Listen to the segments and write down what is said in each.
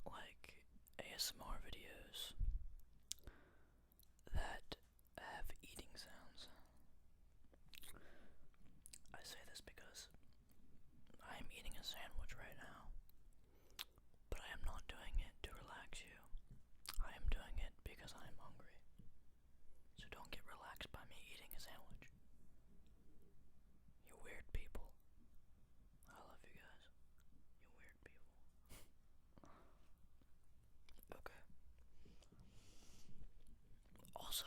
like ASMR videos that have eating sounds. I say this because I am eating a sandwich right now, but I am not doing it to relax you. I am doing it because I am hungry. So don't get relaxed by me eating a sandwich. You weird people. I love you guys. You weird people. Okay. Also,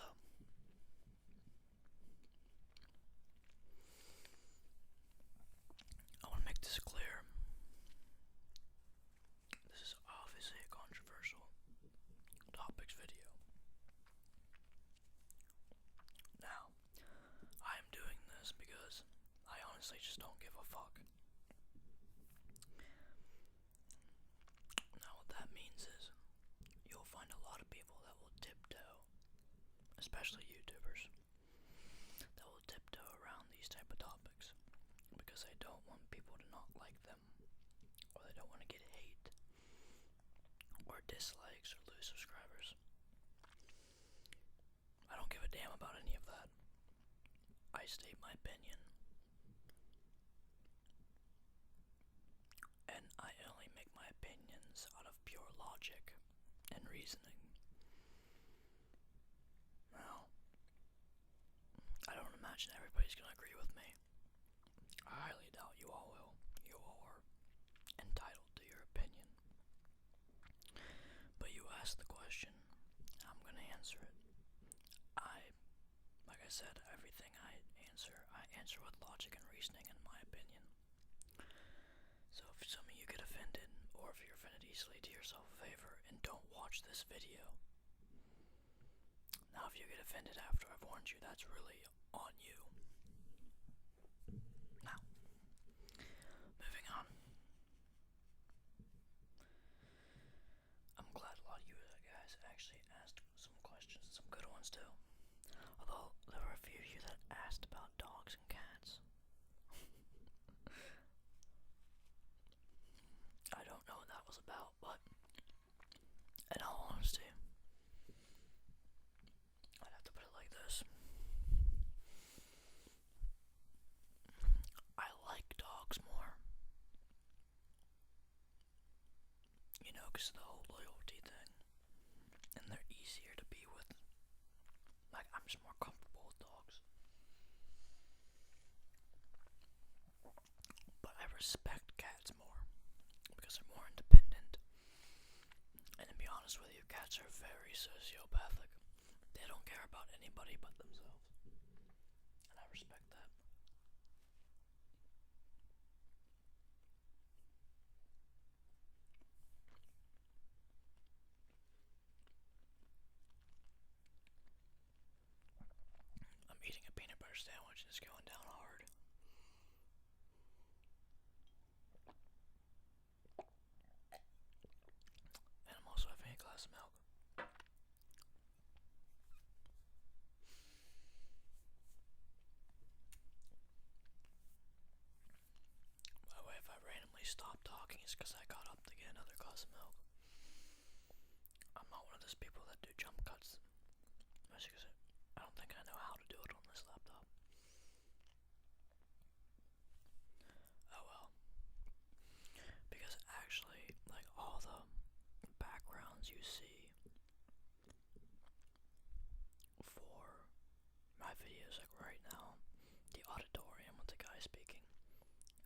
I want to make this clear. This is obviously a controversial topics video. Now, I am doing this because I honestly just don't give a fuck. Now, what that means is you'll find a lot of people that will tiptoe, especially YouTubers, that will tiptoe around these type of topics because they don't want people to not like them, or they don't want to get hate, or dislikes, or lose subscribers. I don't give a damn about any of that. I state my opinion, and I only make my opinions out of pure logic and reasoning. Now, I don't imagine everybody's gonna agree with me. I highly doubt you all will. You all are entitled to your opinion. But you asked the question, I'm gonna answer it. Like I said, everything I answer with logic and reasoning in my opinion. So if some of you get offended, or if you're offended easily, do yourself a favor and don't watch this video. Now if you get offended after I've warned you, that's really on you. Now, moving on. I'm glad a lot of you guys actually asked some questions, some good ones too. Although there were a few of you that asked about dogs and cats. I don't know what that was about, but in all honesty, I'd have to put it like this. I like dogs more. You know, because of the whole loyalty thing. And they're easier to be with. Like, I'm just more comfortable with dogs. But I respect cats more. Because they're more independent. And to be honest with you, cats are very sociopathic. They don't care about anybody but themselves. And I respect that. I'm eating a peanut butter sandwich and it's going down hard. And I'm also having a glass of milk. By the way, if I randomly stop talking, it's because I got up to get another glass of milk. I'm not one of those people that do jump cuts. I don't think I know how to do it on this laptop. Oh well. Because actually, like all the backgrounds you see for my videos, like right now, the auditorium with the guy speaking,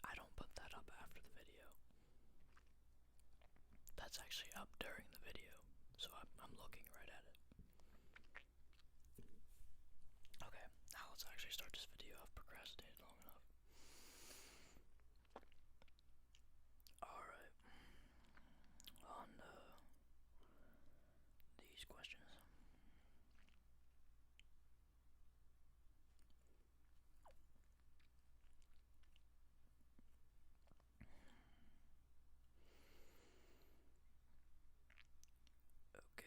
I don't put that up after the video. That's actually up during the video, so I'm looking right at it. Okay, now let's actually start this video. I've procrastinated long enough. Alright, on these questions. Okay.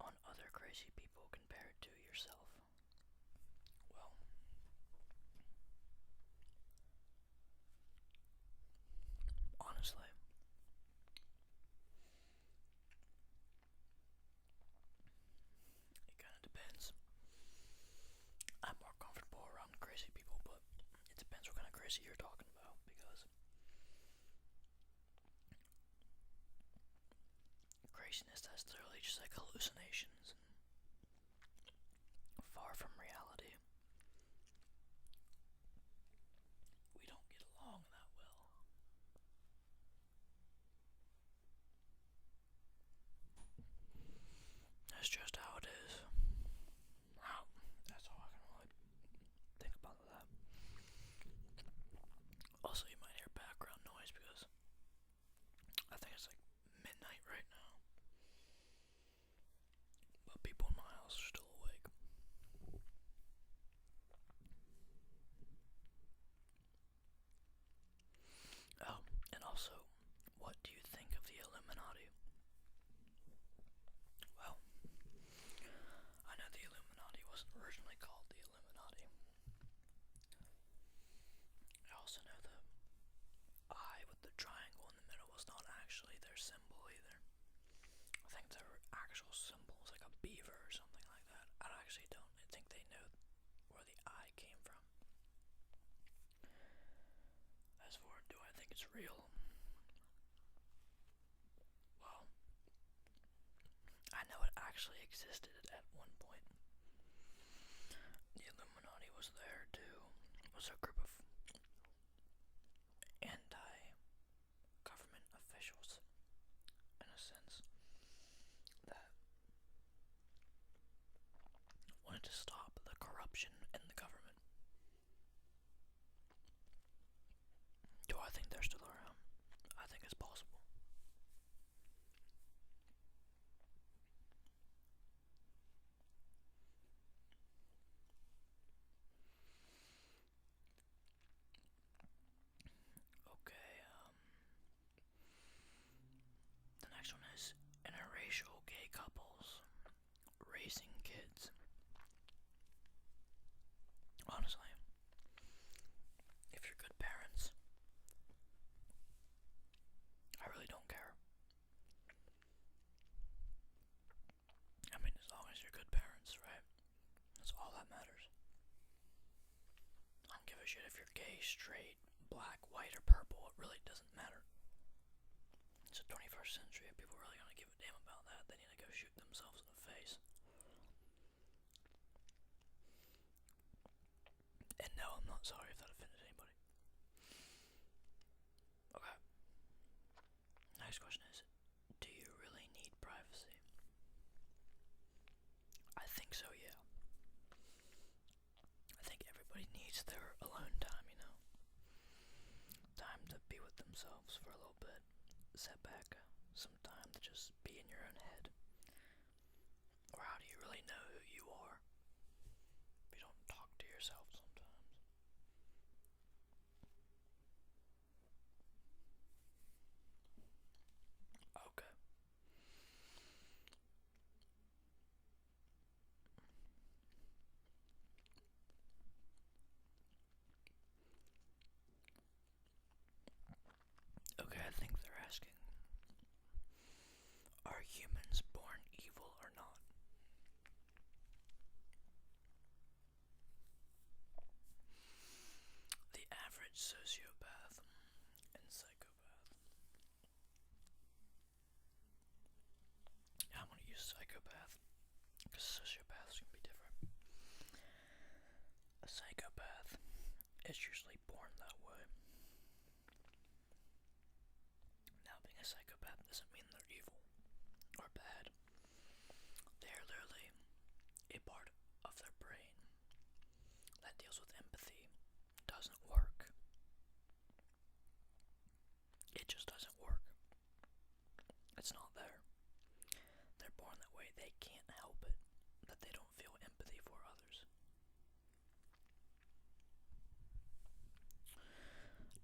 on other crazy people compared to yourself? Well, honestly, it kind of depends. I'm more comfortable around crazy people, but it depends what kind of crazy you're talking about, because craziness that's literally just like hallucinations and far from reality. We don't get along that well. That's just how it is. Wow, that's all I can really think about that. Also, you might hear background noise because I think it's like midnight right now, but people in my house are still awake. Oh, and also, what do you think of the Illuminati? Well, I know the Illuminati wasn't originally called the Illuminati. I also know the eye with the triangle in the middle was not actually their symbol either. I think their actual symbol was like a beaver or something like that. I actually don't think they know where the eye came from. As for do I think it's real? Well, I know it actually existed at one point. The Illuminati was there too. It was a group of anti-government officials, in a sense, that wanted to stop the corruption in the government. Do I think they're still around? I think it's possible. Okay, the next one is interracial gay couples raising kids. Honestly, if you're good parents, I really don't care. I mean, as long as you're good parents, right? That's all that matters. I don't give a shit if you're gay, straight, black, white, or purple. It really doesn't matter. It's the 21st century. If people really gonna give a damn about that, they need to go shoot themselves in the face. And no, I'm not sorry if that offended anybody. Okay. Next question is, do you really need privacy? I think so, yeah. I think everybody needs their alone time, you know? Time to be with themselves for a little bit. Set back some time to just be in your own head. Or how do you really know who you are if you don't talk to yourself sometimes? Okay. Okay, I think they're asking, are humans born evil or not? The average sociopath and psychopath. I'm gonna use psychopath because sociopaths can be different. A psychopath is usually born that way. Now, being a psychopath doesn't mean they're evil or bad. They're literally a part of their brain that deals with empathy doesn't work. It just doesn't work. It's not there. They're born that way. They can't help it that they don't feel empathy for others.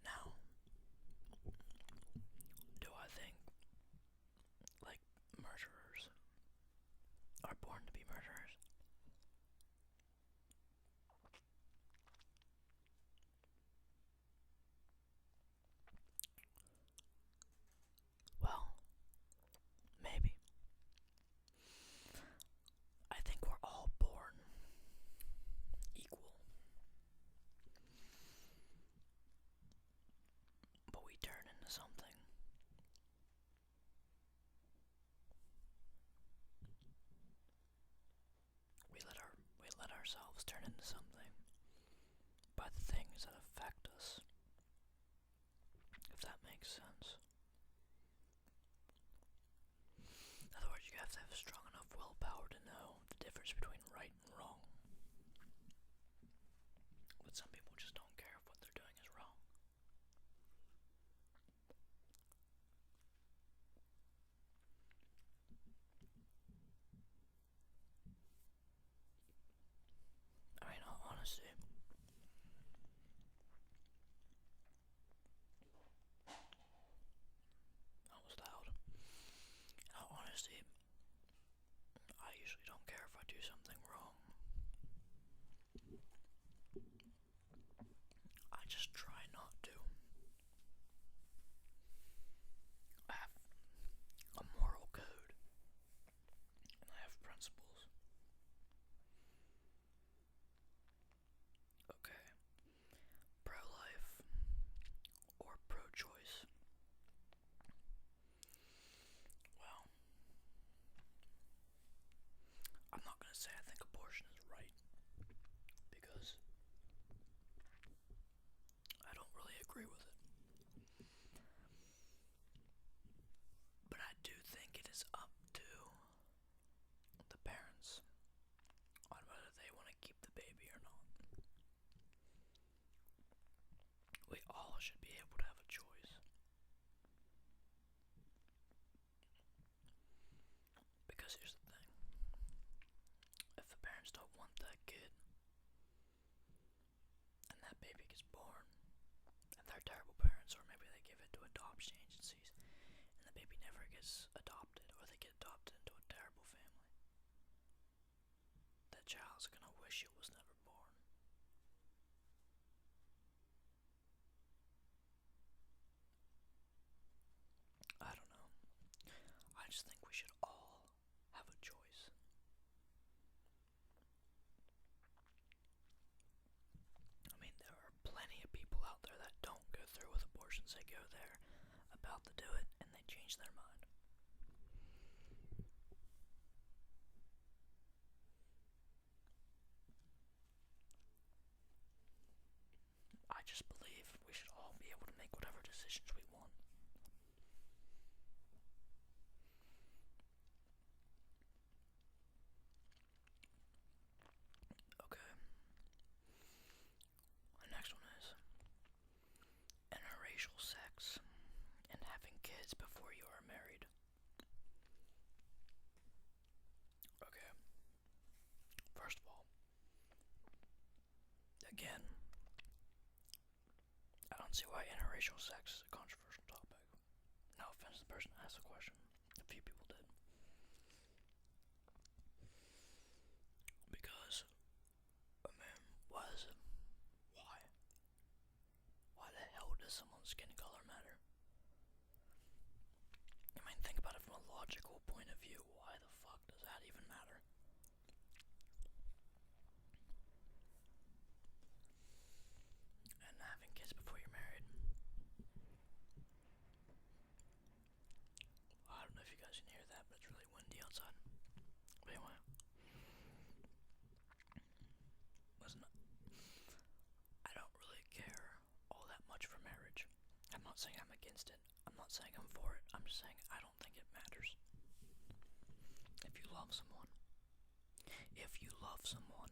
Now, do I think like murderers are makes sense. In other words, you have to have strong enough willpower to know the difference between right and wrong. But some people just don't care if what they're doing is wrong. I mean, honestly, that was loud. In all honesty, I usually don't care if I do something wrong. I just try not to. I have a moral code, and I have principles. Okay, pro-life or pro-choice. Well, I'm not gonna say I think abortion is right, because I don't really agree with it. But I do think it is up to the parents on whether they want to keep the baby or not. We all should be able to have a choice. Because here's the thing. If the parents don't want that kid, and that baby gets born, and they're terrible parents, or maybe they give it to adoption agencies, and the baby never gets adopted, or they get adopted into a terrible family, that child's gonna wish it was never born. I don't know. I just think we should all have a choice. I mean, there are plenty of people out there that don't go through with abortions. They go there about to do it, and they change their mind. I just believe we should all be able to make whatever decisions we want. Okay. The next one is interracial sex and having kids before you are married. Okay. First of all, again, I don't see why interracial sex is a controversial topic. No offense to the person that asked the question. A few people did. Because, I mean, why is it? Why? Why the hell does someone's skin color matter? I mean, think about it from a logical point of view. Why the fuck does that even matter? And having kids before you're married. I don't know if you guys can hear that, but it's really windy outside. But anyway. Listen, I don't really care all that much for marriage. I'm not saying I'm against it. I'm not saying I'm for it. I'm just saying I don't think it matters. If you love someone,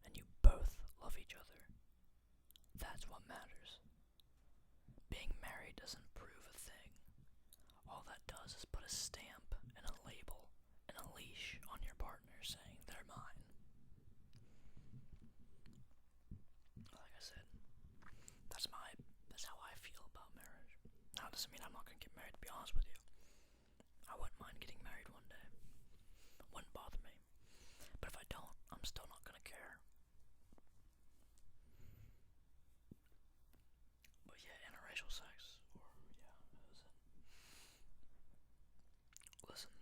and you both love each other, that's what matters. Being married doesn't prove a thing. All that does is put a stamp and a label and a leash on your partner saying they're mine. Like I said, that's how I feel about marriage. Now, it doesn't mean I'm not gonna get married, to be honest with you. I wouldn't mind getting married one day. It wouldn't bother me. But if I don't, I'm still not gonna care. But yeah, interracial sex, or yeah, that was it. Listen,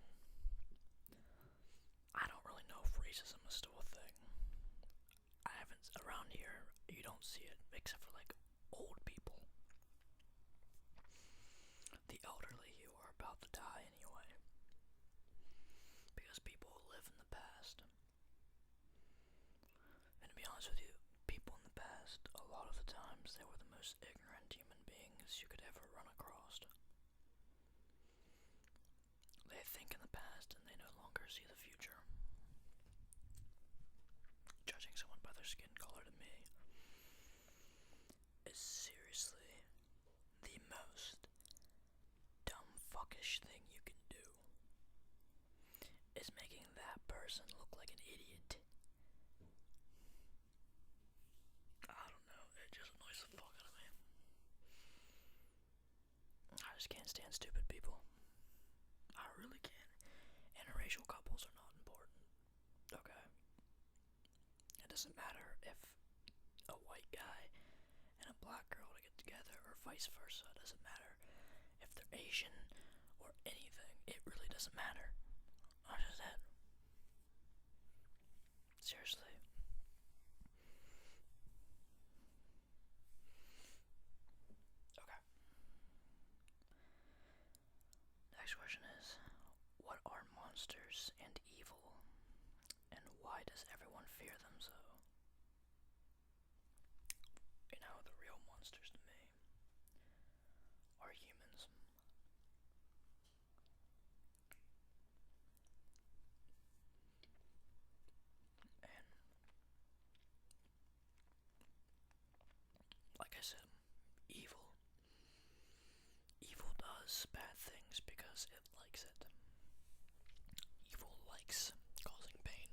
I don't really know if racism is still a thing. I haven't, around here, you don't see it, except for like old people. The elderly who are about to die anyway. Because people who live in the past. And to be honest with you, people in the past, a lot of the times, they were the most ignorant human beings you could ever run They think in the past and they no longer see the future. Judging someone by their skin color to me is seriously the most dumb fuckish thing you can do. Is making that person look like an idiot. I don't know, it just annoys the fuck out of me. I just can't stand stupid people. I really can. Interracial couples are not important. Okay. It doesn't matter if a white guy and a black girl to get together or vice versa. It doesn't matter if they're Asian or anything. It really doesn't matter. That's just it. Seriously. Okay. Next question is, what are monsters and evil? And why does everyone fear them so? You know, the real monsters to me are humans. And like I said, evil. Evil does bad things because it likes it. Evil likes causing pain.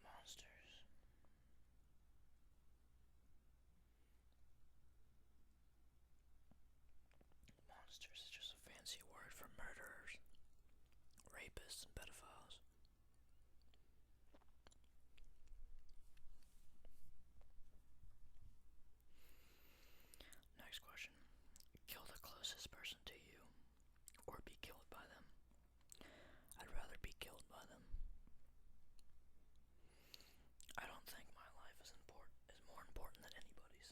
Monsters. Monsters is just a fancy word for murderers, rapists, and pedophiles. Next question. Kill the closest person to you, or be killed by them. I'd rather be killed by them. I don't think my life is more important than anybody's.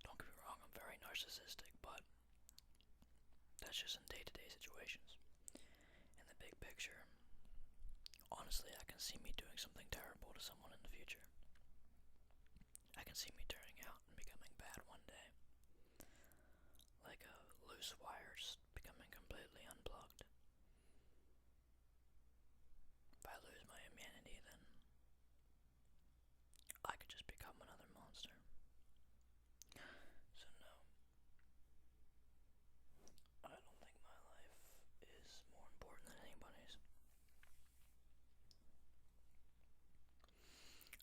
Don't get me wrong, I'm very narcissistic, but that's just in day-to-day situations. In the big picture, honestly, I can see me doing something terrible to someone in the future. I can see me turning out and becoming bad one day. Like a loose wires becoming completely unplugged. If I lose my humanity, then I could just become another monster. So no, I don't think my life is more important than anybody's.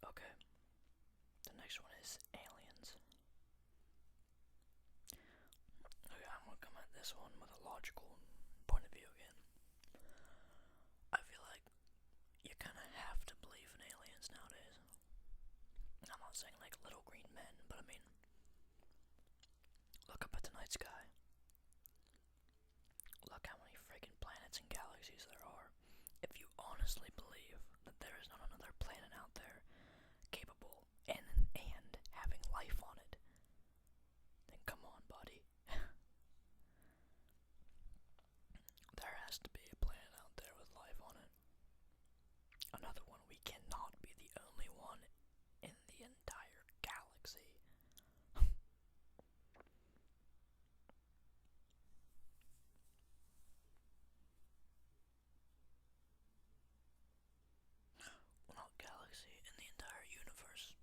Okay, the next one is aliens. Okay, I'm gonna come at this one with a logical point of view again. I feel like you kind of have to believe in aliens nowadays. I'm not saying like little green men, but I mean, look up at the night sky. Look how many freaking planets and galaxies there are. If you honestly believe that there is not another planet out there capable and having life on it, then come on, buddy. There has to be a planet out there with life on it. Another one. We cannot be the only one in the entire galaxy. Well, not galaxy, in the entire universe.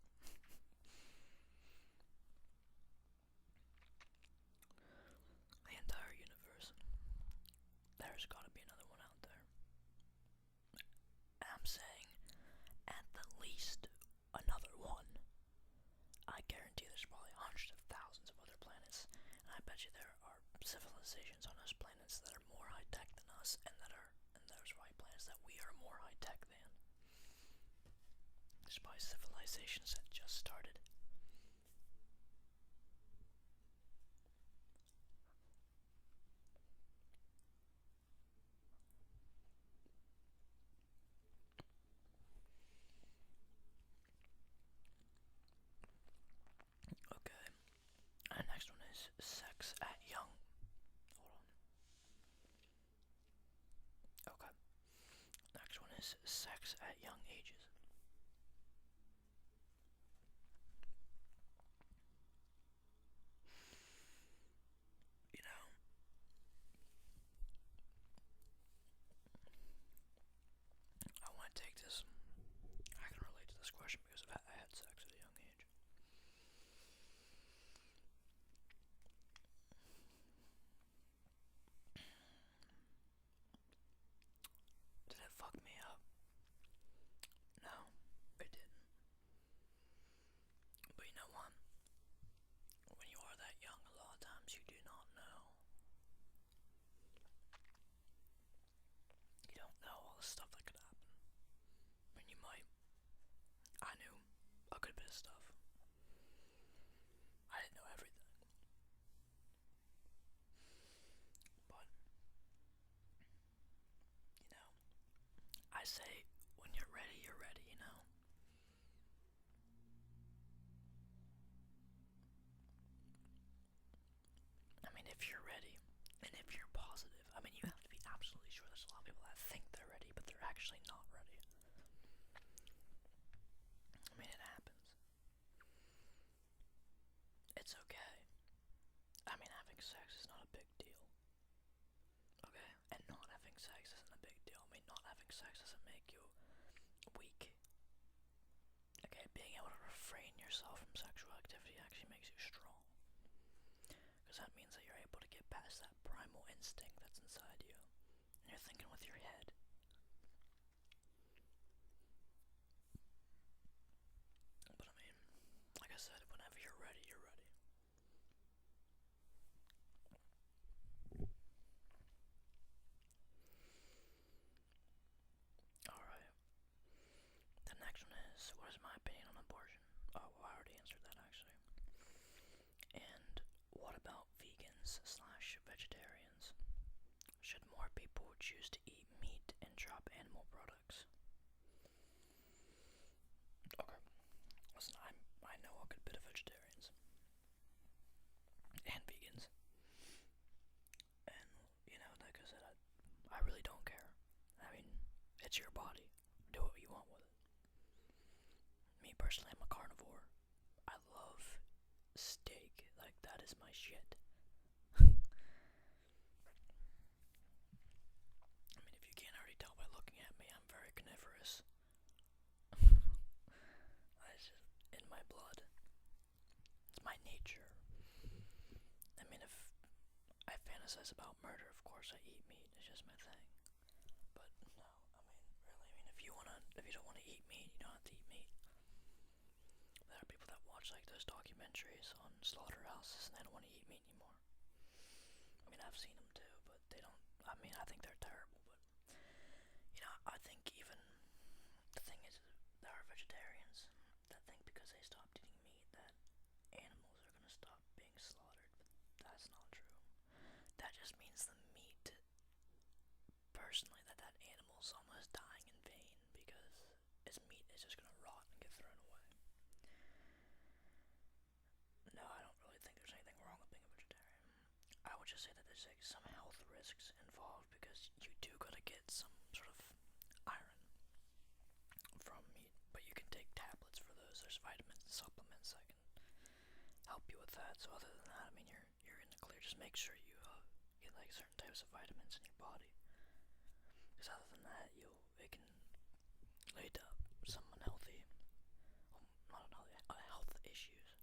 The entire universe. There's gotta be another one out there. And I'm saying, at the least, another one. I guarantee there's probably hundreds of thousands of other planets, and I bet you there are civilizations on those planets that are more high-tech than us, and there's probably planets that we are more high-tech than. There's probably civilizations that just started. Okay, and next one is sex at young. Hold on. Okay. is sex at young ages. You know, I want to take this. I can relate to this question because I had sex at a young age. Did it fuck me up? No, it didn't. But you know what? When you are that young, a lot of times you do not know. You don't know all the stuff that could happen. I mean, you might. I knew a good bit of stuff. I didn't know everything. But, you know, I say when you're ready, you know? I mean, if you're ready, and if you're positive, I mean, you have to be absolutely sure. There's a lot of people that think they're ready, but they're actually not ready. I mean, it happens. It's okay. I mean, having sex is not a big deal. Okay? And not having sex isn't a big deal. I mean, not having sex doesn't make you weak. Okay? Being able to refrain yourself from sexual activity actually makes you strong. Because that means that you're able to get past that primal instinct that's inside you. And you're thinking with your head. But I mean, like I said, whenever you're ready, you're ready. Alright. The next one is, what is my opinion on abortion? Oh, well, I already answered that actually. And what about vegans slash vegetarians? Should more people choose to eat meat and drop animal products? Okay. Listen, I know a good bit of vegetarians. And vegans. And, you know, like I said, I really don't care. I mean, it's your body. Do what you want with it. Me personally, I'm a carnivore. I love steak. Like, that is my shit. I mean, if you can't already tell by looking at me, I'm very carnivorous. That's just in my blood. It's my nature. I mean, if I fantasize about murder, of course I eat meat. It's just my thing. But no, I mean, really, if you don't wanna eat meat, you don't have to eat meat. There are people that watch like those documentaries on slaughterhouses and they don't want to eat meat anymore. I mean, I've seen them too, but they don't. I mean, I think they're terrible. But you know, I think even the thing is, there are vegetarians that think because they stopped eating meat that animals are gonna stop being slaughtered. But that's not true. That just means the meat, personally, that animal's almost dying in vain because its meat is just gonna rot and get thrown away. No, I don't really think there's anything wrong with being a vegetarian. I would just say that there's like some health risks involved because you do gotta get some sort of iron from meat, but you can take tablets for those. There's vitamins and supplements that can help you with that. So other than that, I mean, you're in the clear. Just make sure you get like certain types of vitamins in your body. Because other than that, it can lead to some unhealthy, not unhealthy, health issues.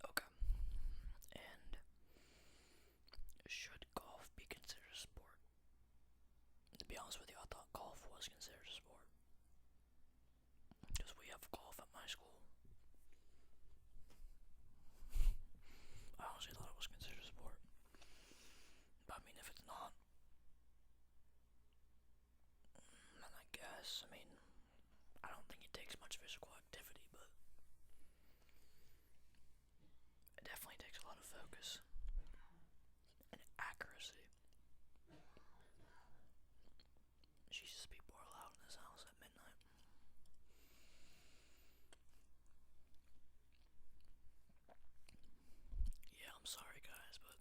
Okay. And should golf be considered a sport? To be honest with you, I thought golf was considered a sport. Because we have golf at my school. I honestly thought it was considered a sport. But I mean, if it's not, then I guess, I mean, I don't think it takes much physical activity, but it definitely takes a lot of focus and accuracy. Jesus, people are loud in this house at midnight. Yeah, I'm sorry guys, but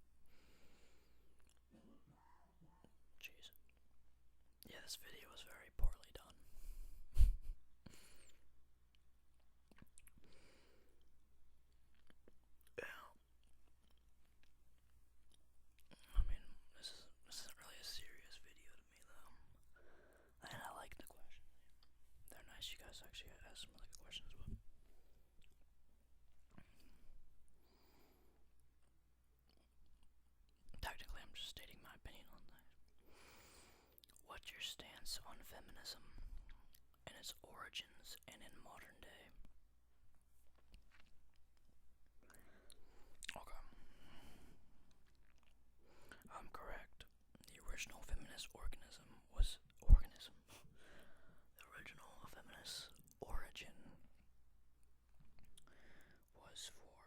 this video was very poorly done. Yeah. I mean, this isn't really a serious video to me though. And I like the questions. They're nice. You guys actually asked some really good questions. But technically, I'm just stating my opinion on things. What's your stance on feminism and its origins and in modern day? Okay. I'm correct. The original feminist organism was organism. The original feminist origin was for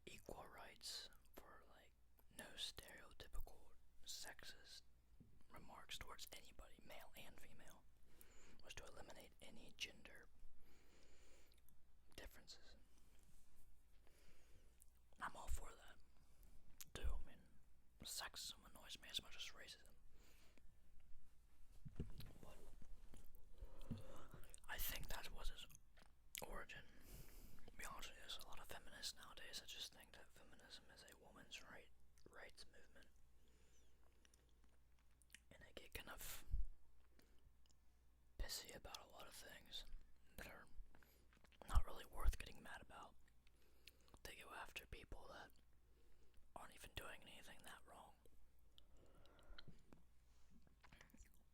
equal rights, for like no stereotypical sexist remarks towards anybody, male and female, was to eliminate any gender differences. I'm all for that, too. I mean, sexism annoys me as much as racism. But I think that was its origin. To be honest with you, there's a lot of feminists nowadays that just think that feminism is a woman's rights movement. And they get kind of pissy about a lot of things that are not really worth getting mad about. They go after people that aren't even doing anything that wrong.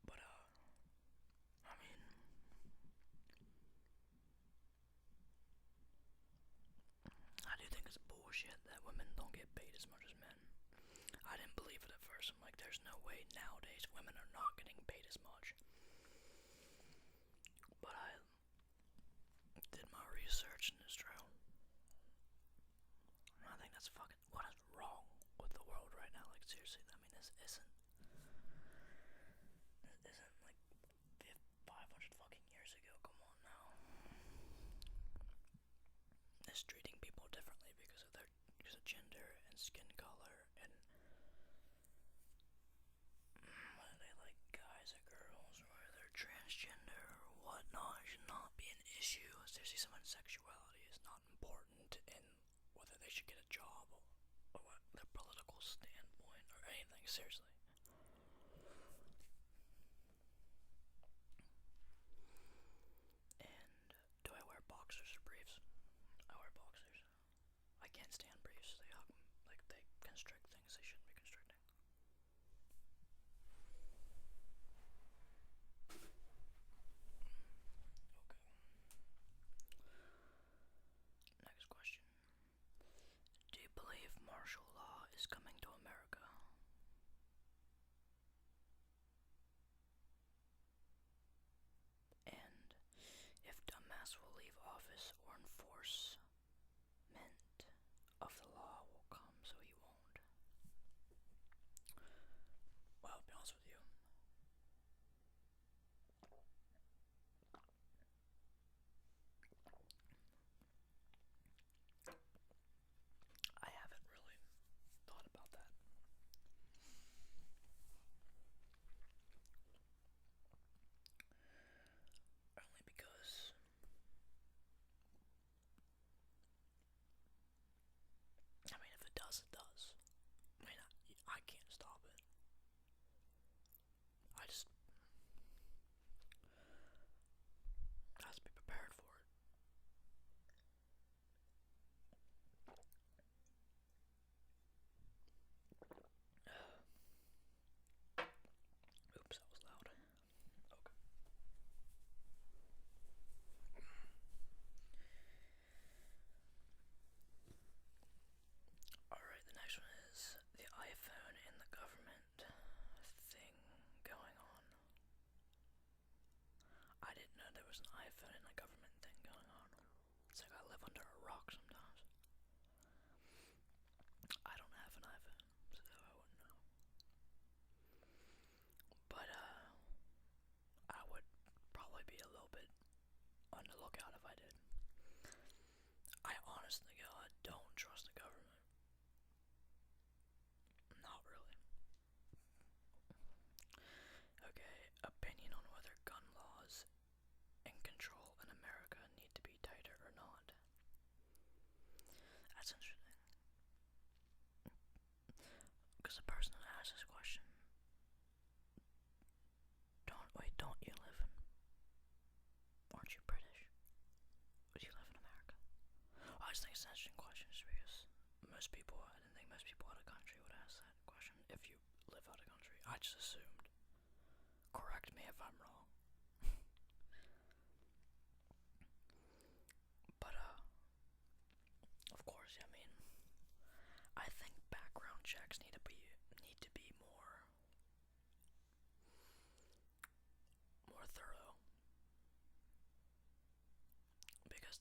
But, I mean, I do think it's bullshit that women don't get paid as much as men. I didn't believe it at first. I'm like, there's no way nowadays women are not getting paid as much. But I did my research and it's true. I think that's fucking, what is wrong with the world right now? Like, seriously, I mean, this isn't like 500 fucking years ago. Come on now. It's treating people differently because of gender and skin color and whether they like guys or girls or whether they're transgender or whatnot should not be an issue. Seriously, someone's sexuality is not important in whether they should get a job or what their political standpoint or anything. Seriously. And do I wear boxers or briefs? I wear boxers. I can't stand briefs. They constrict things they shouldn't be constricting. Okay. Next question. Do you believe martial law is coming to America? And if dumbass will leave office or enforcement of the law will come so he won't. Well, I'll be honest with you. I haven't really thought about that. Only because I mean, if it does, it does. I mean, I can't stop it. I just have to be prepared for it. Oops, that was loud. Okay. Alright, the next one is the iPhone and the government thing going on. I didn't know there was an iPhone and a government thing going on. It's like I live under a rock sometimes. I don't have an iPhone, so I wouldn't know. But, I would probably be a little bit on the lookout if I did. I honestly, God, don't trust the government. Not really. most people, I didn't think most people out of country would ask that question. If you live out of country, I just assumed. Correct me if I'm wrong. But, of course, I mean, I think background checks need to be more thorough. Because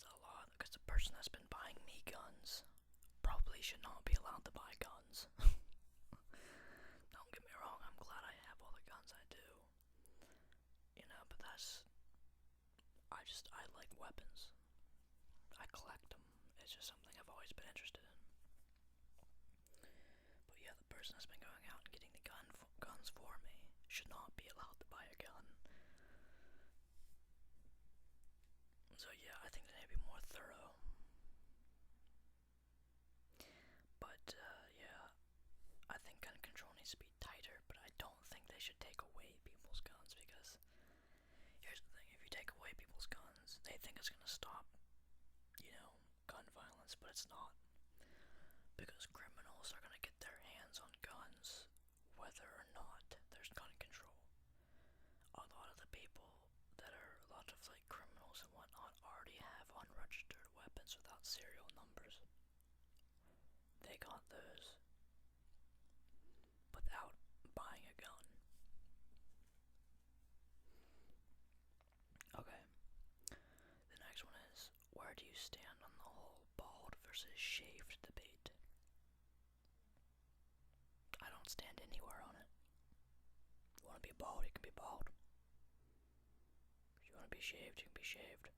the person that's been buying me guns probably should not be allowed to buy guns. Don't get me wrong, I'm glad I have all the guns I do. But I like weapons. I collect them. It's just something I've always been interested in. But yeah, the person that's been going out and getting the guns for me should not be allowed to buy a gun. So yeah, I think they need to be more thorough. But yeah, I think gun control needs to be tighter, but I don't think they should take away people's guns, because here's the thing, if you take away people's guns, they think it's gonna stop, gun violence, but it's not. Because criminals are gonna get their hands on guns whether or not there's gun control. A lot of the people a lot of criminals and whatnot already have unregistered weapons without serial numbers. They got those without buying a gun. Okay. The next one is, where do you stand on the whole bald versus shaved debate? I don't stand anywhere on it. If you want to be bald, you can be bald. If you want to be shaved, you can be shaved.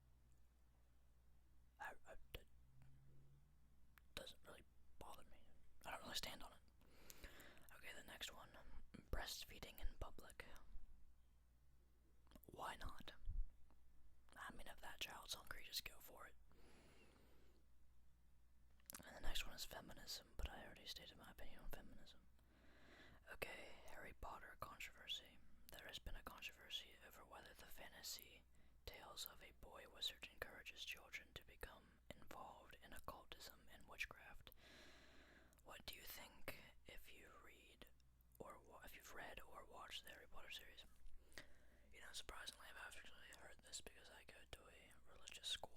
It doesn't really bother me. I don't really stand on it. Okay, the next one. Breastfeeding in public. Why not? I mean, if that child's hungry, just go for it. And the next one is feminism, but I already stated my opinion on feminism. Okay, Harry Potter controversy. There has been a controversy over whether the fantasy tales of a boy wizard encourages children to become involved in occultism and witchcraft. What do you think if you've read or watched the Harry Potter series? Surprisingly, I've actually heard this because I go to a religious school.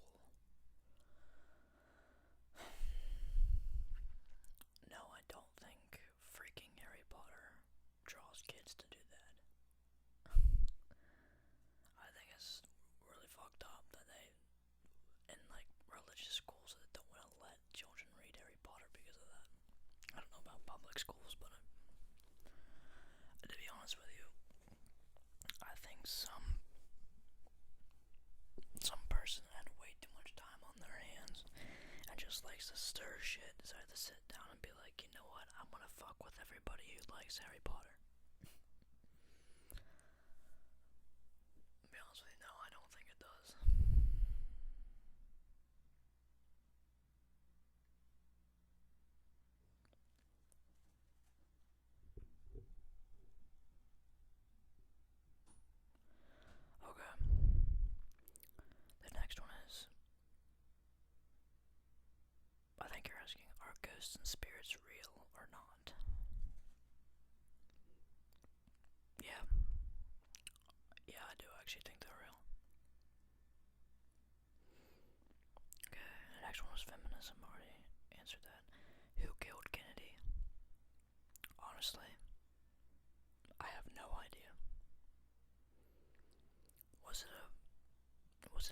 No, I don't think freaking Harry Potter draws kids to do that. I think it's really fucked up that they, in religious schools, that don't want to let children read Harry Potter because of that. I don't know about public schools, but to be honest with you, I think some person had way too much time on their hands and just likes to stir shit, decided to sit down and be like, you know what, I'm gonna fuck with everybody who likes Harry Potter. To be honest with you, no, I don't think it does. Okay. The next one is, I think you're asking, are ghosts and spirits real or not? Yeah. Yeah, I do actually think they're real. Okay, the next one was feminism. Already answered that. Who killed Kennedy? Honestly, I have no idea. Was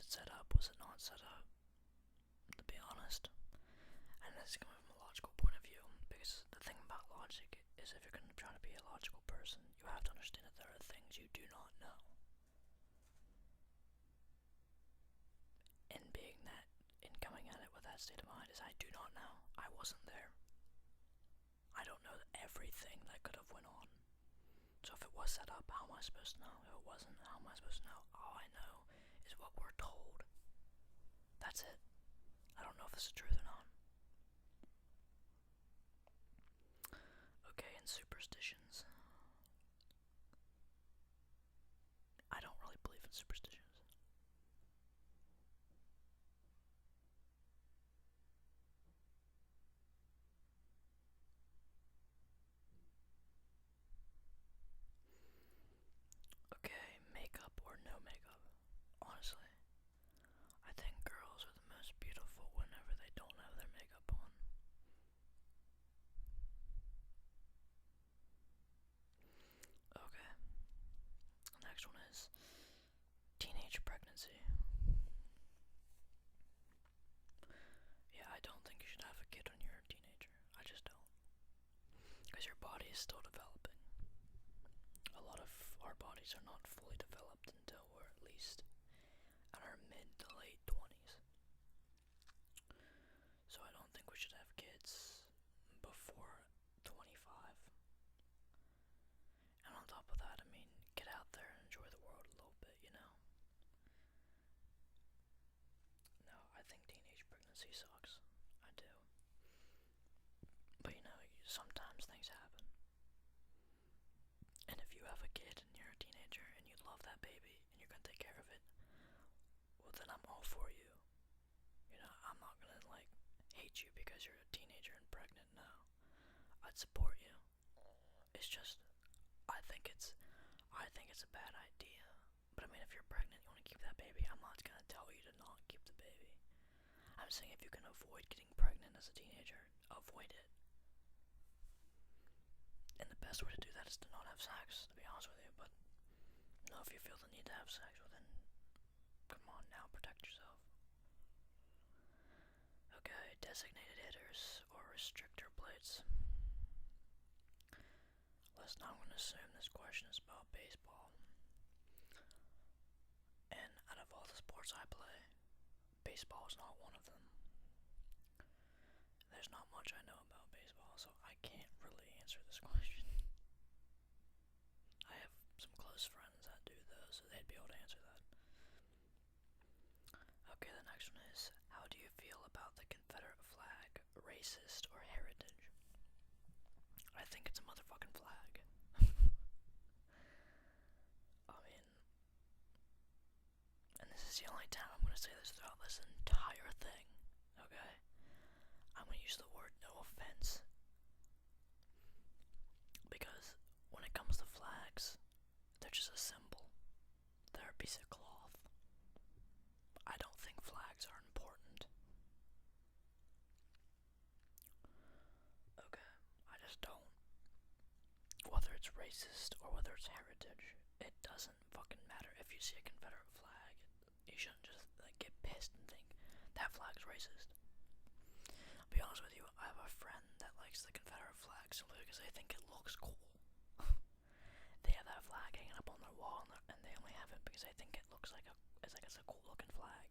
it set up? Was it not set up? To be honest. And this is coming from a logical point of view, because the thing about logic is if you're going to try to be a logical person, you have to understand that there are things you do not know. And being that, in coming at it with that state of mind, is I do not know. I wasn't there. I don't know everything that could have went on. So if it was set up, how am I supposed to know? If it wasn't, how am I supposed to know? All I know is what we're told. That's it. I don't know if this is truth or not. Okay, and superstitions. I don't really believe in superstitions. next one is teenage pregnancy. Yeah, I don't think you should have a kid when you're a teenager. I just don't. Because your body is still developing. A lot of our bodies are not fully developed until we're at least in our mid to late 20s. So I don't think we should have kids before 25. And on top of that, I mean, get out there and enjoy the world a little bit, you know? No, I think teenage pregnancy sucks. I do. But you know, sometimes things happen. And if you have a kid and you're a teenager and you love that baby and you're gonna take care of it, well then I'm all for you. You know, I'm not gonna like hate you because you're a teenager and pregnant, no. I'd support you. It's just I think it's a bad idea. But I mean if you're pregnant, you wanna keep that baby, I'm not gonna tell you to not keep the baby. I'm saying if you can avoid getting pregnant as a teenager, avoid it. And the best way to do that is to not have sex, to be honest with you, but no, if you feel the need to have sex, well then, come on now, protect yourself. Okay, designated hitters or restrictor plates. Let's not going to assume this question is about baseball. And out of all the sports I play, baseball is not one of them. There's not much I know about baseball, so I can't really answer this question. I have some close friends that do though, so they'd be able to answer that. Okay, the next one is, how do you feel about the Confederate flag, racist or heritage? I think it's a motherfucking flag. I mean, and this is the only time I'm going to say this throughout this entire thing, okay? I'm going to use the word no offense. Because when it comes to flags, they're just a symbol. They're a piece of cloth. I don't think flags are important. Okay, I just don't. Whether it's racist or whether it's heritage, it doesn't fucking matter. If you see a Confederate flag, you shouldn't just like get pissed and think that flag's racist. I'll be honest with you, I have a friend that likes the Confederate flag simply because they think it looks cool. They have that flag hanging up on their wall, and they only have it because they think it looks like it's a cool looking flag.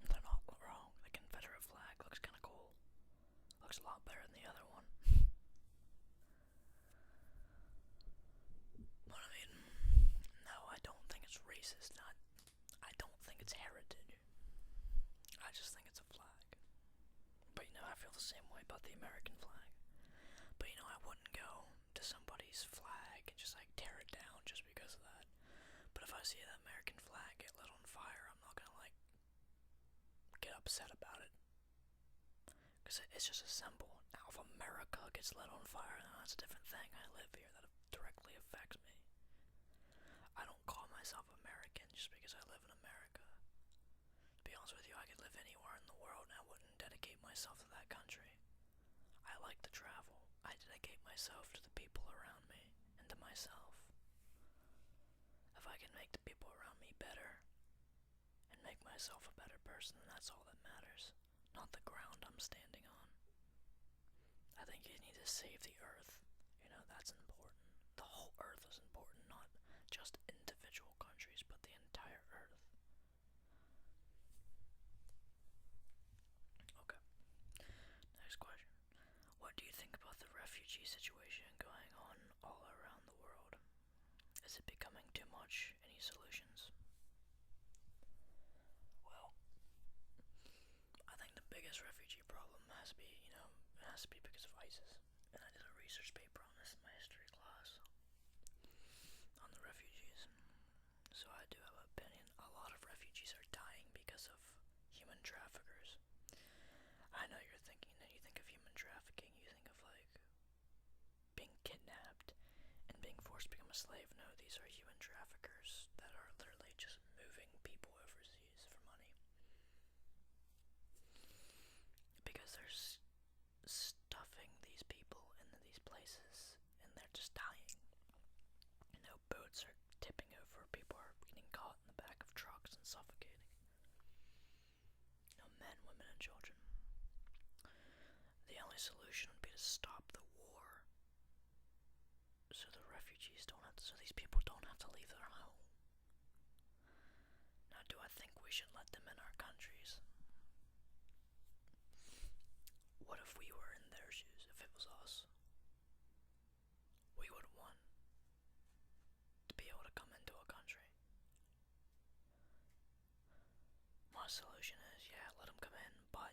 They're not wrong. The Confederate flag looks kind of cool. Looks a lot better than the other one. But I mean, no, I don't think it's racist. I don't think it's heritage. I just think it's a flag. But you know, I feel the same way about the American flag. But you know, I wouldn't go to somebody's flag and just like tear it down just because of that. But if I see the American flag get lit on fire, I'm not gonna like get upset about it. Because it's just a symbol. Now if America gets lit on fire, then that's a different thing. I live here, that directly affects me. I don't call myself American just because I live in America. To be honest with you, I could live anywhere in the world and I wouldn't dedicate myself to that country. I like to travel. I dedicate myself to the people around me and to myself. If I can make the people around me better and make myself a better person, then that's all that matters. Not the ground I'm standing on. I think you need to save the earth. You know, that's important. The whole earth is important, not just individual countries, but the entire earth. Okay. Next question. What do you think about the refugee situation going on all around the world? Is it becoming too much? Any solutions? Well, I think the biggest refugee problem has to be, it has to be because of ISIS. And I did a research paper on this in my history class on the refugees. So I do have an opinion. A lot of refugees are dying because of human traffickers. I know you're thinking, that you think of human trafficking, you think of like being kidnapped and being forced to become a slave. No, these are human traffickers that are literally just moving people overseas for money. Because they're stuffing these people into these places and they're just dying. And only solution would be to stop the war, so the refugees don't have to, so these people don't have to leave their home. Now, do I think we should let them in our countries? What if we were in their shoes, if it was us? We would want to be able to come into a country. My solution is, yeah, let them come in, but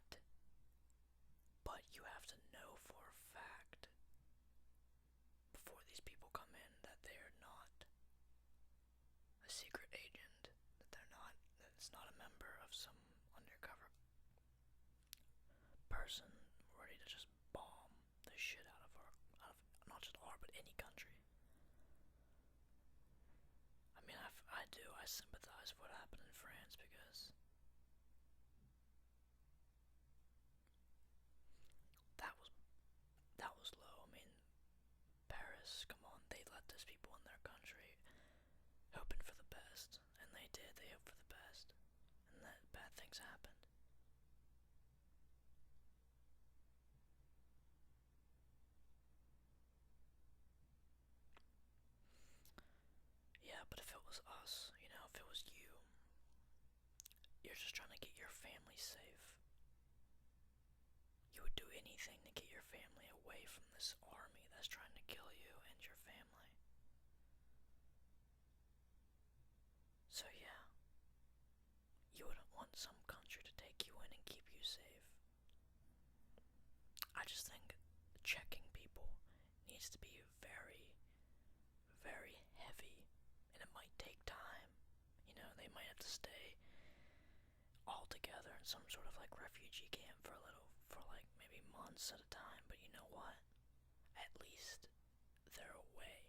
you have to know for a fact before these people come in that they're not a secret agent, that it's not a member of some undercover person ready to just bomb the shit out of not just our, but any country. I mean, I sympathize with what happened in France because that was low. I mean, Paris, come on, they let those people in their country hoping for the best, and they did. They hoped for the best, and that bad things happened. Yeah, but if it was us, if it was you, you're just trying to get your family safe. You would do anything to get your family away from this army that's trying to kill you and your family. So yeah, you wouldn't want some country to take you in and keep you safe. I just think checking people needs to be very, very heavy, and it might take time. They might have to stay all together in some sort of like refugee camp for maybe months at a time, but you know what? At least they're away.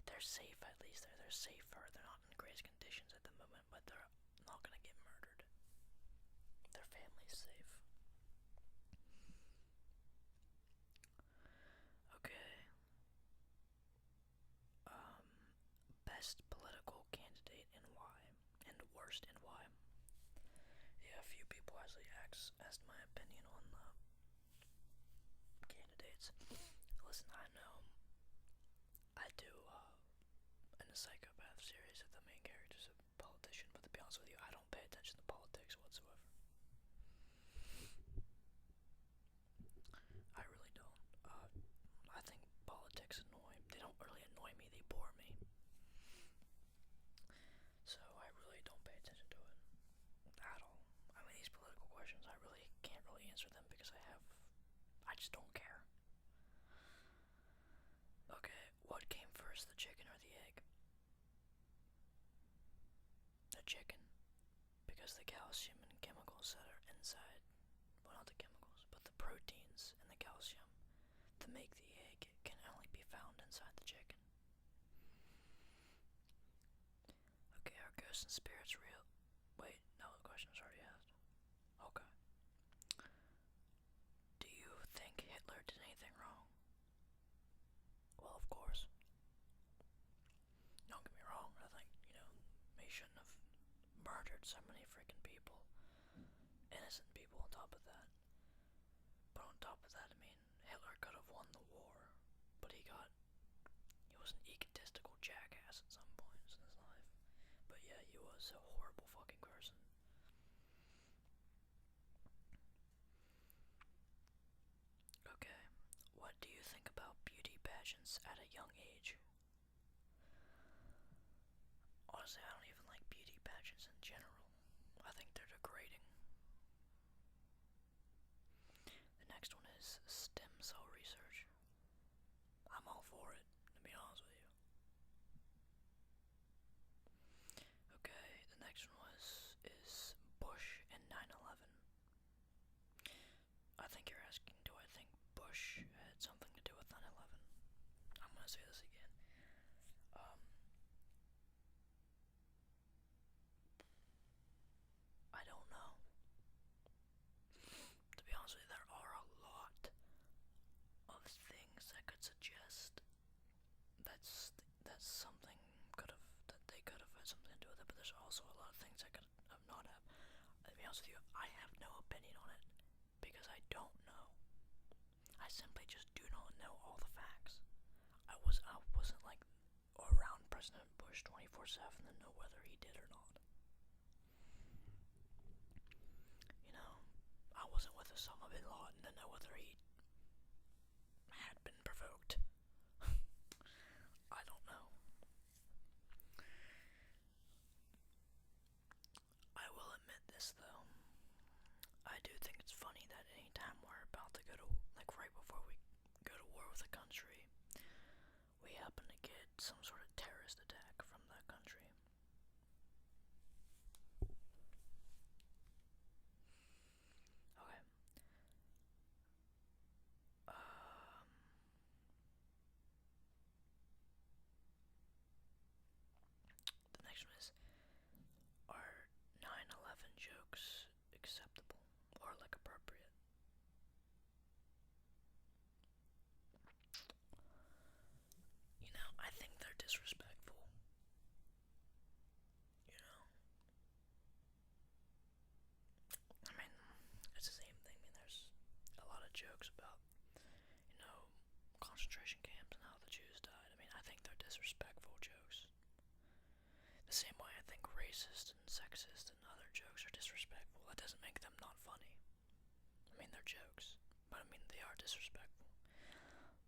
They're safe, at least. They're safer. They're not in greatest conditions at the moment, but they're not gonna get murdered. Their family's safe. Okay. Best political candidate and why? And worst and why? Yeah, a few people actually asked my opinion on the candidates. Listen, I know I do, in the Psychopath series, that the main character's a politician, but to be honest with you, I don't pay attention to politics whatsoever. I really don't. I think politics they don't really annoy me, they bore me. So I really don't pay attention to it at all. I mean, these political questions, I really can't really answer them because I just don't care. Okay, what came first, the chicken or the egg? The chicken. Because the calcium and chemicals that are inside, well, not the chemicals, but the proteins and the calcium to make the egg can only be found inside the chicken. Okay, are ghosts and spirits real? Wait, no, the question was already asked. Okay. Do you think Hitler did anything wrong? Well, of course. Don't get me wrong, I think, he shouldn't have murdered so many freaking people. Innocent people on top of that. But on top of that, I mean, Hitler could have won the war, but he was an egotistical jackass at some points in his life. But yeah, he was a horrible fucking person. Okay, what do you think about beauty pageants at a young age? Honestly, I don't even like beauty pageants in general. I think they're degrading. The next one is stem cell research. I'm all for it, to be honest with you. Okay, the next one is Bush and 9/11. I think you're asking, do I think Bush had something to do with 9/11? I'm gonna say this again. I don't know. To be honest with you, there are a lot of things that could suggest that's something that they could have had something to do with it, but there's also a lot of things that could have not have. To be honest with you, I have no opinion on it because I don't know. I simply just do not know all the facts. I wasn't like around President Bush 24/7 to know whether he did or not. You know, I wasn't with Osama bin Laden to know whether he had been provoked. I don't know. I will admit this though. I do think it's funny that anytime we're about to go to, like right before we go to war with a country, we happen to get some sort of terrorist attack from that country. Okay. The next one is, are 9/11 jokes acceptable or like appropriate? You know, I think they're disrespectful. You know? I mean, it's the same thing. I mean, there's a lot of jokes about, you know, concentration camps and how the Jews died. I mean, I think they're disrespectful jokes. The same way I think racist and sexist and other jokes are disrespectful. That doesn't make them not funny. I mean, they're jokes, but I mean, they are disrespectful.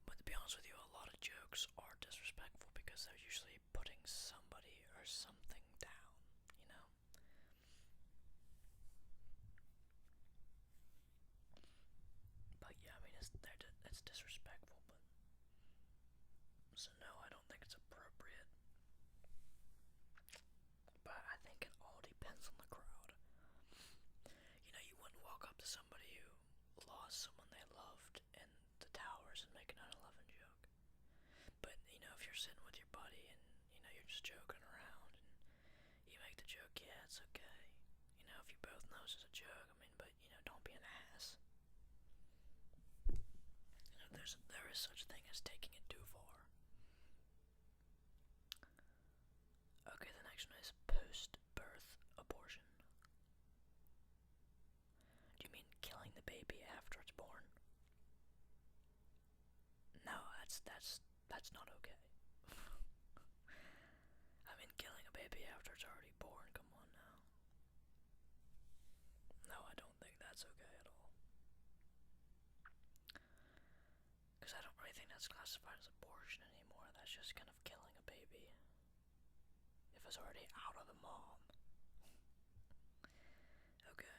But to be honest with you, a lot of jokes are disrespectful because they're usually putting somebody or something down, you know? But yeah, I mean, it's disrespectful, but... So no, I don't think it's appropriate. But I think it all depends on the crowd. You know, you wouldn't walk up to somebody who lost someone they loved in the towers and make a 9/11 joke. But, you know, if you're sitting with your buddy and, you know, you're just joking around and you make the joke, yeah, it's okay. You know, if you both know it's a joke, I mean, but, you know, don't be an ass. You know, there is such a thing as taking it too far. Okay, the next one is post-birth abortion. Do you mean killing the baby after it's born? No, that's not okay. I mean, killing a baby after it's already born, come on now. No, I don't think that's okay at all. Because I don't really think that's classified as abortion anymore. That's just kind of killing a baby. If it's already out of the mom. Okay.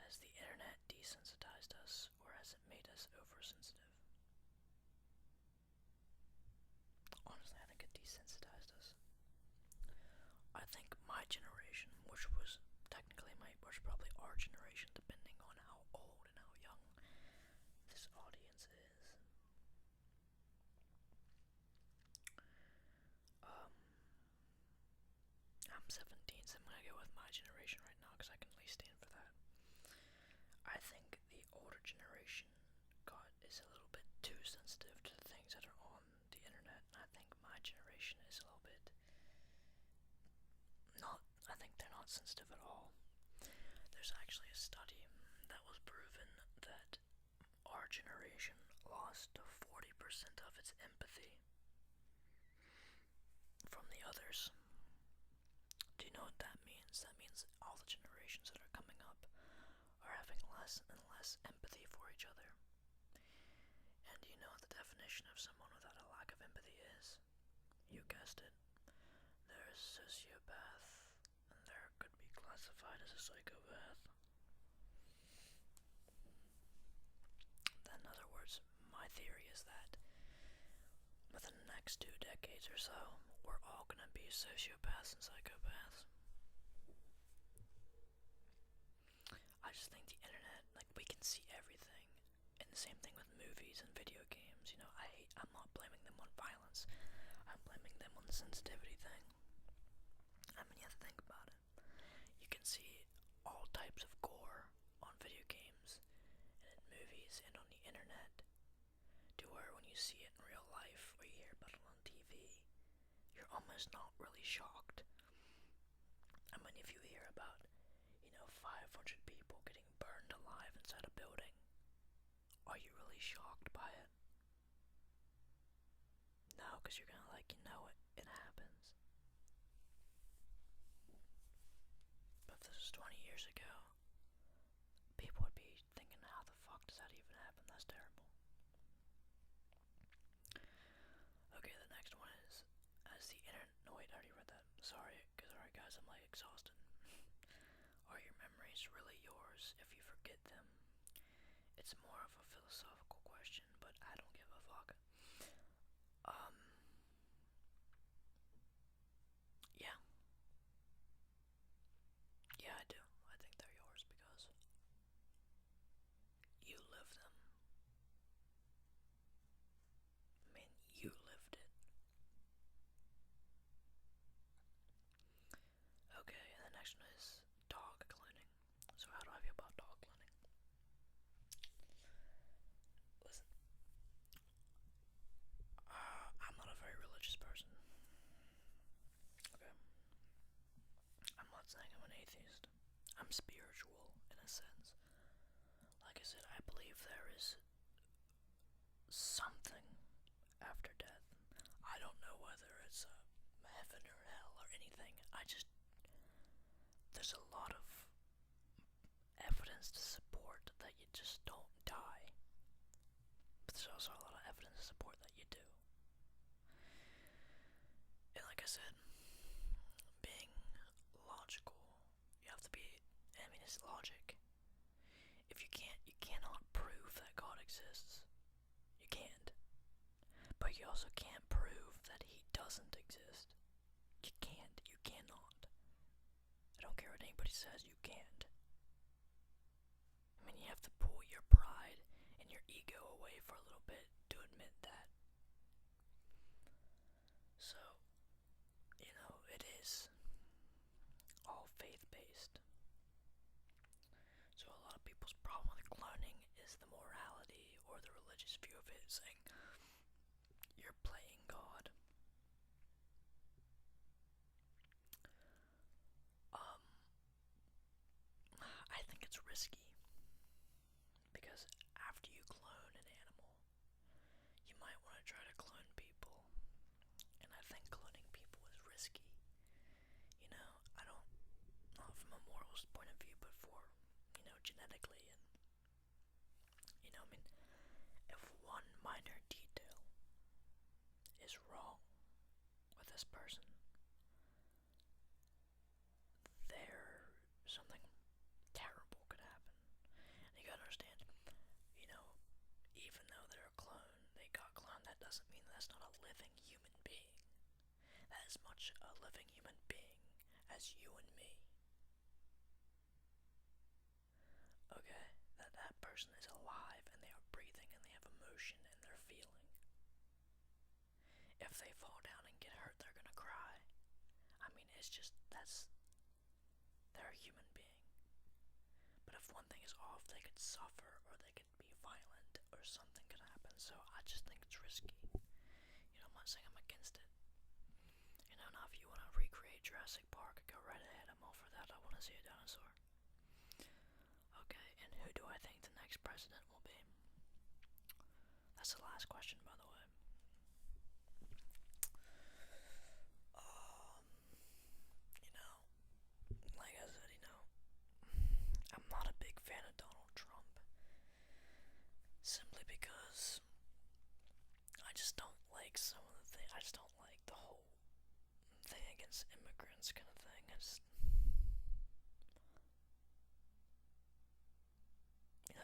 Has the internet desensitized us, or has it made us oversensitive? Honestly, I think it desensitized us. I think my generation, which was technically probably our generation, depending on how old and how young this audience is. I'm 17, so I'm gonna go with my generation right now because I can at least stand for that. I think the older generation is a little bit too sensitive to the things that are on the internet. I think my generation is a little bit not. I think they're not sensitive at all. There's actually a study that was proven that our generation lost 40% of its empathy from the others. Do you know what that means? That means all the generations that are coming up are having less and less empathy for each other. And do you know what the definition of someone without a lack of empathy is? You guessed it. They're a sociopath, and they're could be classified as a psychopath. In other words, my theory is that within the next 2 decades or so, we're all gonna be sociopaths and psychopaths. I just think the internet, like, we can see everything. And the same thing with movies and video games. You know, I'm not blaming them on violence. I'm blaming them on the sensitivity thing. I mean, you have to think about it. You can see all types of gore on video games and in movies and on the internet, to where when you see it in real life or you hear about it on TV, you're almost not really shocked. I mean, if you hear about, you know, 500 people getting burned alive inside a building, are Are you really shocked by it? No, because you're gonna it happens. But if this was 20 years ago, people would be thinking, how the fuck does that even happen? That's terrible. Okay, the next one is, as the internet, no wait, I already read that. Sorry, guys, I'm like exhausted. Are your memories really yours if you forget them? It's more of a philosophical question, but I don't give a fuck. Yeah. Yeah, I do. I think they're yours because you live them. I mean, you lived it. Okay, and the next one is dog cloning. So how do I feel about dog cloning? Listen, I'm not a very religious person. Okay? I'm not saying I'm an atheist. I'm spiritual in a sense. Like I said, I believe there is something after death. I don't know whether it's heaven or hell or anything. There's a lot of evidence to support that you just don't die. But there's also a lot of evidence to support that you do. And like I said, being logical, you have to be, it's logic. If you cannot prove that God exists. You can't. But you also can't prove that he doesn't exist. You can't. You cannot. I don't care what anybody says, you can't. You have to pull your pride and your ego away for a little bit to admit that. So, it is all faith-based. So a lot of people's problem with cloning is the morality or the religious view of it, saying you're playing God. I think it's risky because after you clone an animal, you might want to try to clone people, and I think cloning people is risky. I don't, not from a morals point of view, but for, genetically, and, if one minor detail is wrong with this person, something terrible could happen. And you gotta understand, even though they're a clone, they got cloned, that doesn't mean that's not a living human being. That is much a living human being as you and me. Okay? That person is alive and they are breathing and they have emotion and they're feeling. If they fall down and get hurt, they're gonna cry. They're a human being. But if one thing is off, they could suffer or they could be violent or something could happen. So I just think it's risky. I'm not saying I'm against it. Now if you want to recreate Jurassic Park, go right ahead. I'm all for that. I want to see a dinosaur. Okay, and who do I think the next president will be? That's the last question, by the way. Like I said, I'm not a big fan of Donald Trump. Simply because I just don't like some of the things. I just don't like the whole thing against immigrants kind of thing.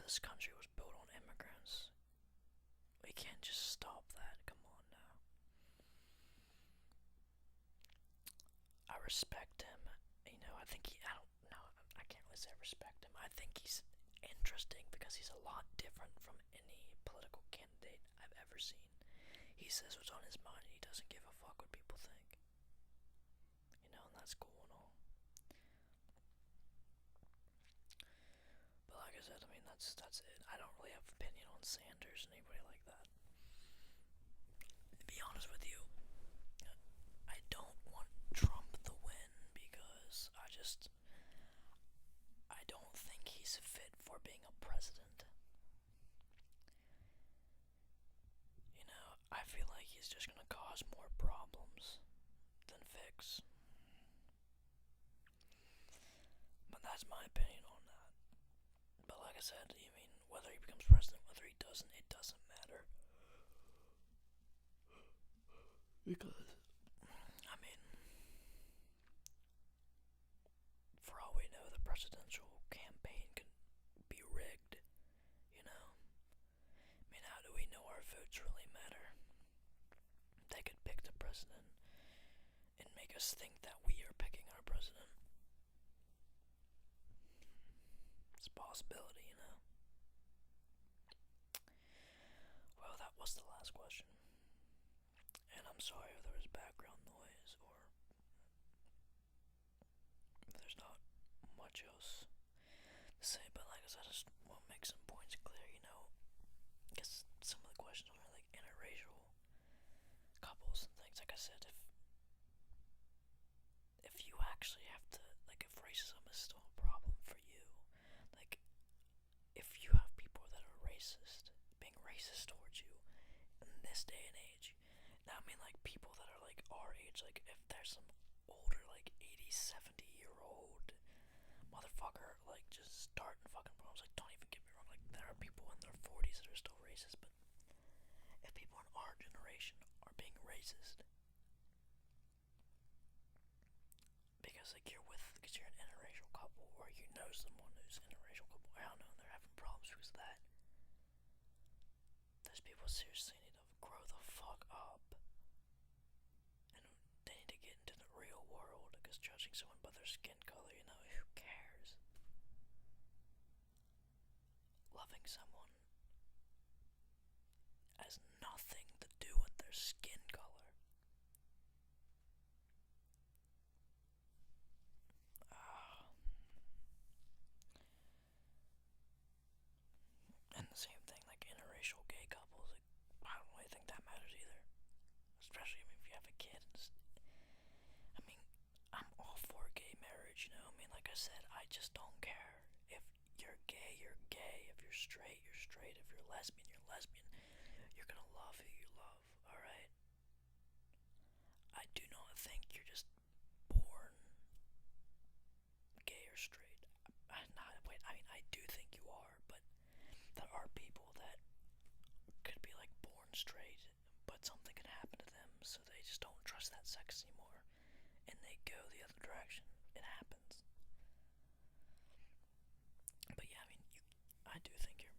This country was built on immigrants. We can't just stop that. Come on now. I respect him. I think I don't know. I can't really say I respect him. I think he's interesting because he's a lot different from any political candidate I've ever seen. He says what's on his mind and he doesn't give a fuck what people think. And that's cool and all. But like I said, that's it. I don't really have an opinion on Sanders and anybody like that. To be honest with you, I don't want Trump to win because I don't think he's fit for being a president. is just gonna cause more problems than fix. But that's my opinion on that. But like I said, I mean, whether he becomes president, whether he doesn't, it doesn't matter. Because, I mean, for all we know, the presidential campaign can be rigged, you know? I mean, how do we know our votes really matter? They could pick the president and make us think that we are picking our president. It's a possibility, you know? Well, that was the last question. And I'm sorry if there was background noise or if there's not much else to say, but like I said, I just want to make some points clear, you know? I guess some of the questions are like interracial couples and things. Like I said, if you actually have to, like, if racism is still a problem for you, like, if you have people that are racist, being racist towards you in this day and age, now I mean like people that are like our age, like if there's some older, like 80, 70-year-old motherfucker, like just starting fucking problems, like don't even get me wrong, like there are people in their 40s that are still racist, but if people in our generation are being racist, because like because you're an interracial couple, or you know someone who's an interracial couple, I don't know, and they're having problems with that, those people seriously need to grow the fuck up, and they need to get into the real world, because judging someone by their skin color, you know, who cares? Loving someone has nothing to do with their skin color. And the same thing, like interracial gay couples, like, I don't really think that matters either. Especially, I mean, if you have a kid. I mean, I'm all for gay marriage, you know? I mean, like I said, I just don't care. If you're gay, you're gay. If you're straight, you're straight. If you're lesbian, you're lesbian. You're gonna love who you love, alright? I do not think you're just born gay or straight. I do think you are, but there are people that could be like born straight, but something can happen to them, so they just don't trust that sex anymore, and they go the other direction. It happens. But yeah, I mean, I do think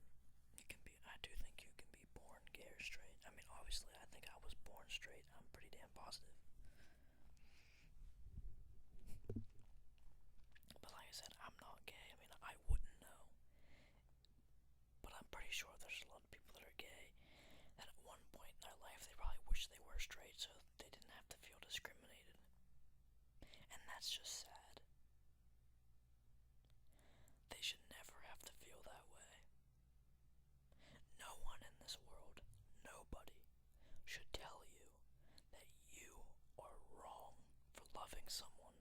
I do think you can be born gay or straight. I mean, obviously, I think I was born straight. I'm pretty damn positive. But like I said, I'm not gay. I mean, I wouldn't know. But I'm pretty sure there's a lot of people that are gay that at one point in their life they probably wish they were straight so they didn't have to feel discriminated. And that's just sad. They should never have to feel that way. No one in this world, nobody, should tell you that you are wrong for loving someone.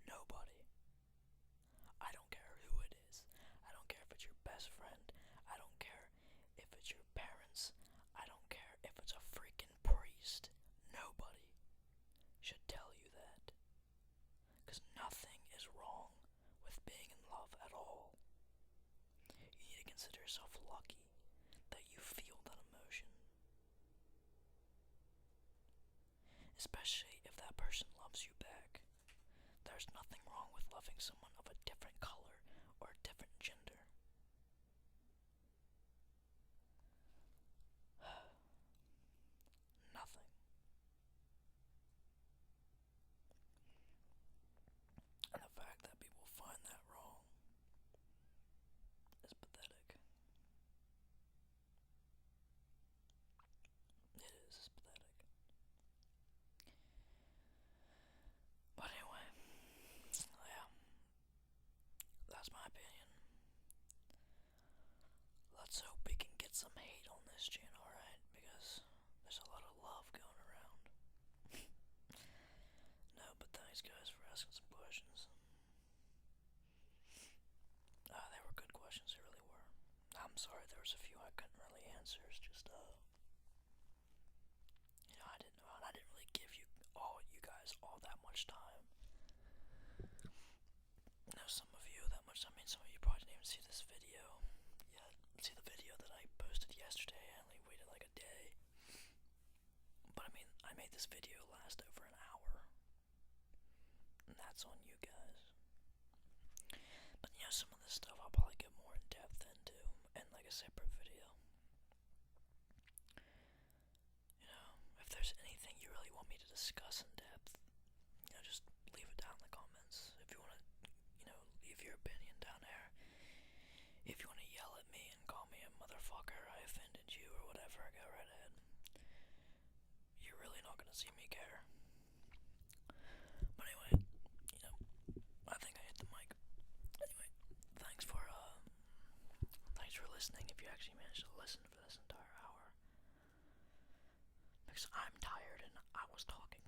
Nobody. I don't care who it is. I don't care if it's your best friend. I don't care if it's your parents. I don't care if it's a freaking priest. Nobody should tell you that. Because nothing is wrong with being in love at all. You need to consider yourself lucky that you feel that emotion. Especially if that person loves you back. There's nothing wrong with loving someone of a different color or a different gender. Nothing. And the fact that people find that wrong is pathetic. It is, it's pathetic. But anyway, yeah, that's my opinion. Let's hope we can get some hate on this channel, right? Because there's a lot of love going around. No, but thanks guys for asking some questions. They were good questions, they really were. I'm sorry there was a few I couldn't really answer. It's just, guys all that much time. Some of you that much. I mean, some of you probably didn't even see this video yet. See the video that I posted yesterday. I only waited like a day. But I mean, I made this video last over an hour. And that's on you guys. But some of this stuff I'll probably get more in depth into in like a separate video. If there's anything you really want me to discuss in depth, just leave it down in the comments. If you want to, leave your opinion down there. If you want to yell at me and call me a motherfucker, I offended you or whatever, go right ahead. You're really not gonna see me care. But anyway, I think I hit the mic. Anyway, thanks for listening. If you actually managed to listen for this entire hour, because I'm tired and I was talking.